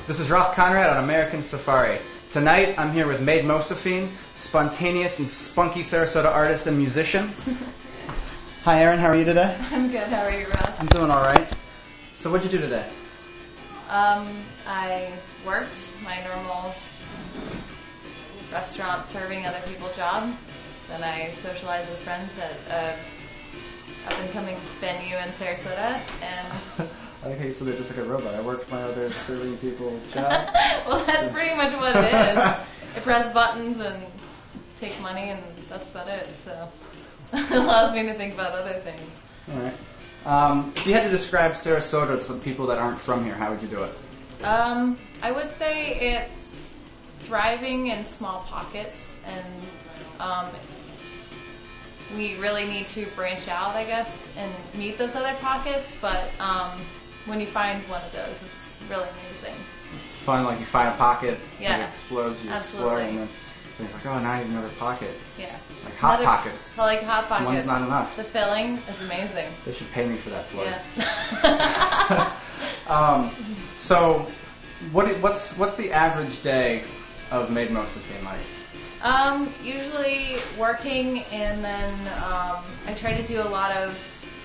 This is Ralph Conrad on American Safari. Tonight, I'm here with Maid Mosephine, spontaneous and spunky Sarasota artist and musician. Hi, Erin. How are you today? I'm good. How are you, Ralph? I'm doing all right. So, what'd you do today? I worked my normal restaurant serving other people job. Then I socialized with friends at a up-and-coming venue in Sarasota, and I like how you said they're just like a robot. I worked my other serving people job. well, that's pretty much what it is. I press buttons and take money, and that's about it. So it allows me to think about other things. All right. If you had to describe Sarasota to some people that aren't from here, how would you do it? I would say it's thriving in small pockets, and we really need to branch out, I guess, and meet those other pockets. But when you find one of those, it's really amazing. It's fun, like you find a pocket, yeah. It explodes, you Absolutely. explore, and then it's like, oh, now I have another pocket. Yeah. Like Hot Pockets. So like Hot Pockets. One's not enough. The filling is amazing. They should pay me for that plug. Yeah. So, what's the average day of Maid Mosephine like? Usually working, and then I try to do a lot of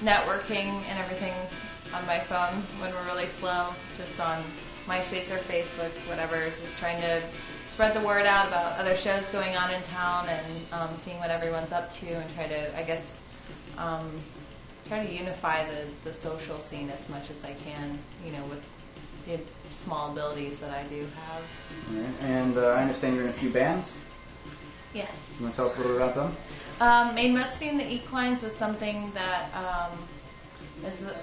networking and everything on my phone when we're really slow, just on MySpace or Facebook, whatever, just trying to spread the word out about other shows going on in town and seeing what everyone's up to, and try to, I guess, try to unify the social scene as much as I can, with the small abilities that I do have. All right. And I understand you're in a few bands. Yes. You want to tell us a little bit about them? Maid Mosephine, the Equines was something that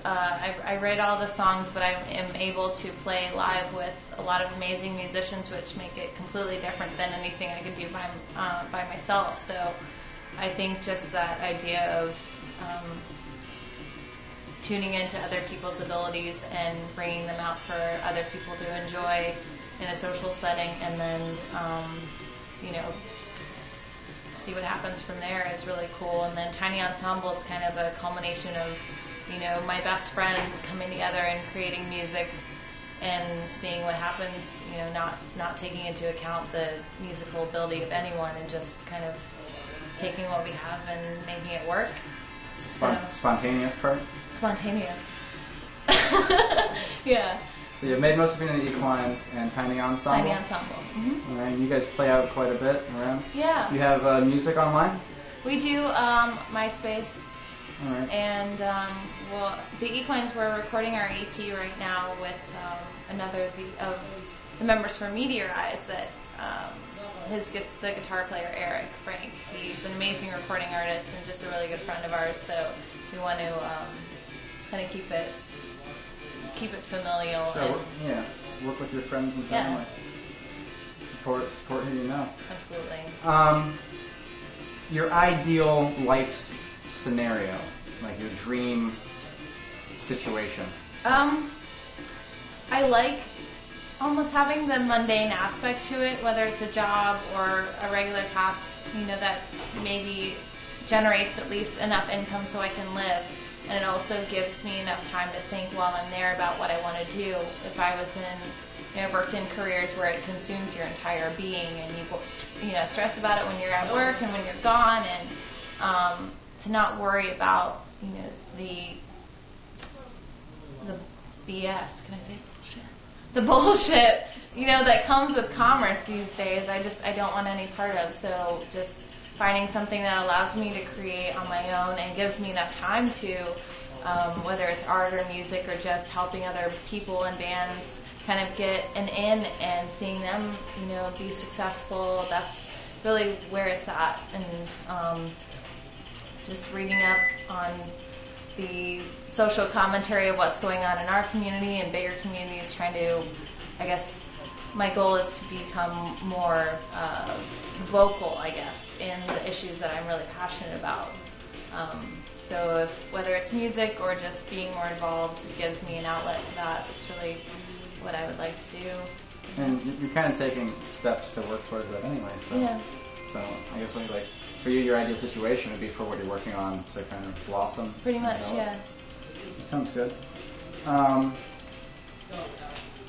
I write all the songs, but I am able to play live with a lot of amazing musicians, which make it completely different than anything I could do by myself. So I think just that idea of tuning into other people's abilities and bringing them out for other people to enjoy in a social setting, and then see what happens from there is really cool. And then Tiny Ensemble is kind of a culmination of my best friends coming together and creating music and seeing what happens, not taking into account the musical ability of anyone, and just kind of taking what we have and making it work. Spontaneous part? Spontaneous. Yeah. So you have Maid Mosephine and the Equines and Tiny Ensemble? Tiny Ensemble. Mm-hmm. All right. You guys play out quite a bit around? Yeah. Do you have music online? We do MySpace. All right. And, the Equines, we're recording our EP right now with another of the members from Meteor Eyes, that the guitar player, Eric Frank. He's an amazing recording artist and just a really good friend of ours, so we want to kind of keep it familial. Sure. Work with your friends and family. Yeah. Support who you know. Absolutely. Your ideal life scenario, like your dream situation. I like almost having the mundane aspect to it, whether it's a job or a regular task, that maybe generates at least enough income so I can live. And it also gives me enough time to think while I'm there about what I want to do. If I was worked in careers where it consumes your entire being, and you stress about it when you're at work and when you're gone, and to not worry about the BS. Can I say bullshit? The bullshit that comes with commerce these days. I don't want any part of. So just finding something that allows me to create on my own and gives me enough time to, whether it's art or music or just helping other people and bands kind of get an in and seeing them, be successful. That's really where it's at. And just reading up on the social commentary of what's going on in our community and bigger communities, trying to, I guess, my goal is to become more vocal, I guess, in the issues that I'm really passionate about. So whether it's music or just being more involved, it gives me an outlet for that. It's really what I would like to do. And you're kind of taking steps to work towards that anyway. So, yeah. So I guess for you, your ideal situation would be for what you're working on to kind of blossom. Pretty much, yeah. That sounds good.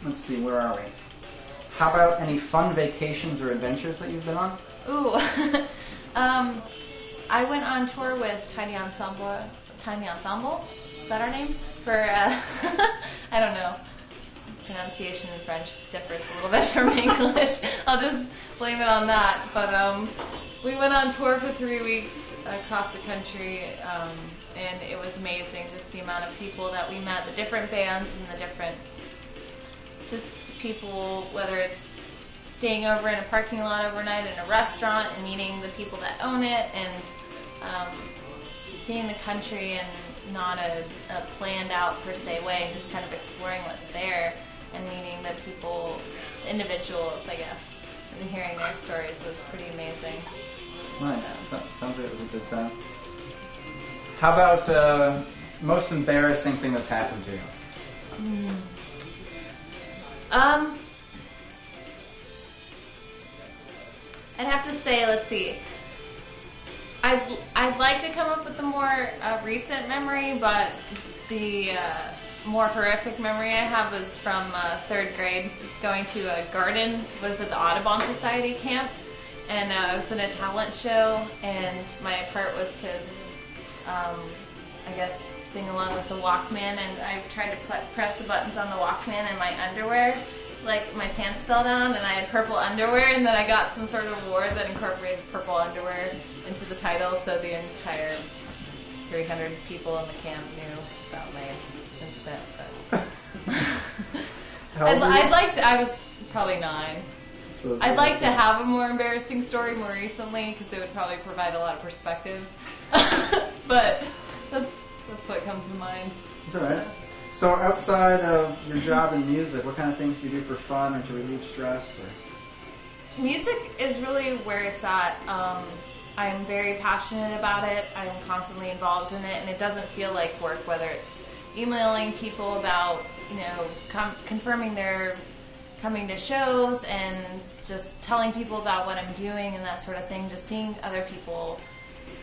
Let's see, where are we? How about any fun vacations or adventures that you've been on? Ooh. I went on tour with Tiny Ensemble. Tiny Ensemble? Is that our name? For, I don't know. Pronunciation in French differs a little bit from English. I'll just blame it on that. But we went on tour for 3 weeks across the country, and it was amazing, just the amount of people that we met, the different bands and the different just people, whether it's staying over in a parking lot overnight in a restaurant and meeting the people that own it, and seeing the country in not a planned out per se way, just kind of exploring what's there and meeting the people, individuals, I guess, and hearing their stories was pretty amazing. Nice. Sounds like it was a good time. How about most embarrassing thing that's happened to you? I'd have to say, let's see. I'd like to come up with a more recent memory, but the more horrific memory I have is from 3rd grade, going to a garden, was at the Audubon Society camp, and I was in a talent show, and my part was to, I guess, sing along with the Walkman, and I tried to press the buttons on the Walkman in my underwear, like my pants fell down, and I had purple underwear, and then I got some sort of award that incorporated purple underwear into the title, so the entire 300 people in the camp knew about my incident. But I'd like to. I was probably 9. So I'd like to have a more embarrassing story more recently, because it would probably provide a lot of perspective. But that's what comes to mind. That's all right. So outside of your job in music, what kind of things do you do for fun or to relieve stress? Or? Music is really where it's at. I'm very passionate about it. I'm constantly involved in it, and it doesn't feel like work, whether it's emailing people about, confirming they're coming to shows, and just telling people about what I'm doing and that sort of thing. Just seeing other people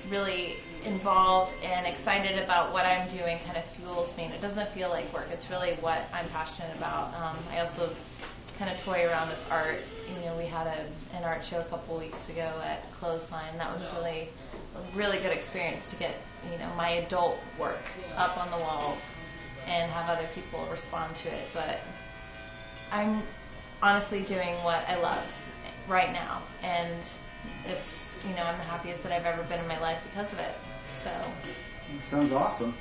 really involved and excited about what I'm doing kind of fuels me, and it doesn't feel like work. It's really what I'm passionate about. I also kind of toy around with art. We had an art show a couple weeks ago at Clothesline. That was really a really good experience to get my adult work up on the walls and have other people respond to it. But I'm honestly doing what I love right now, and it's I'm the happiest that I've ever been in my life because of it. So. Sounds awesome.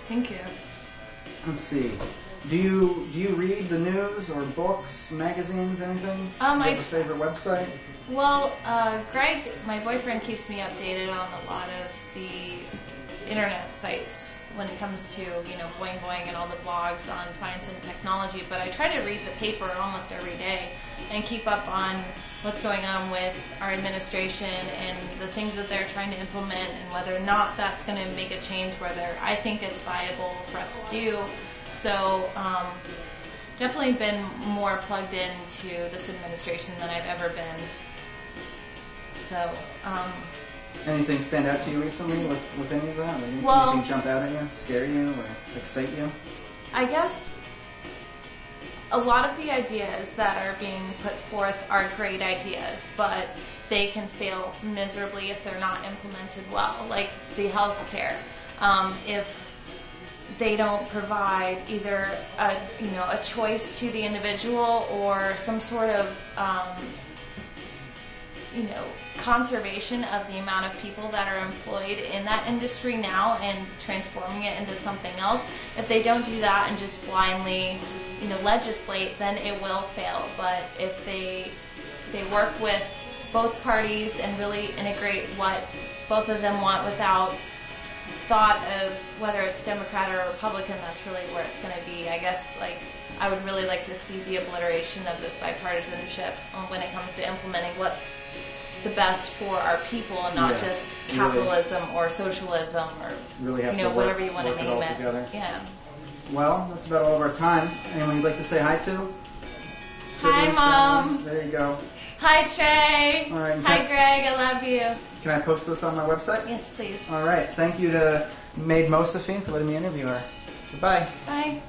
Thank you. Let's see. Do you read the news or books, magazines, anything? Do you have a favorite website? Well, Greg, my boyfriend, keeps me updated on a lot of the internet sites when it comes to Boing Boing and all the blogs on science and technology. But I try to read the paper almost every day and keep up on what's going on with our administration and the things that they're trying to implement, and whether or not that's going to make a change, whether I think it's viable for us to do. So definitely been more plugged into this administration than I've ever been. So. Anything stand out to you recently with any of that? Anything jump out at you, scare you, or excite you? I guess a lot of the ideas that are being put forth are great ideas, but they can fail miserably if they're not implemented well, like the health care. If they don't provide either a choice to the individual or some sort of conservation of the amount of people that are employed in that industry now and transforming it into something else. If they don't do that and just blindly, legislate, then it will fail. But if they work with both parties and really integrate what both of them want without thought of whether it's Democrat or Republican, that's really where it's going to be. I guess, I would really like to see the obliteration of this bipartisanship when it comes to implementing what's the best for our people, and not just capitalism or socialism or really have whatever you want to name it. Together. Yeah. Well, that's about all of our time. Anyone you'd like to say hi to? Hi, Mom. There you go. Hi, Trey. All right. Hi, Greg. I love you. Can I post this on my website? Yes, please. All right. Thank you to Maid Mosephine for letting me interview her. Goodbye. Bye.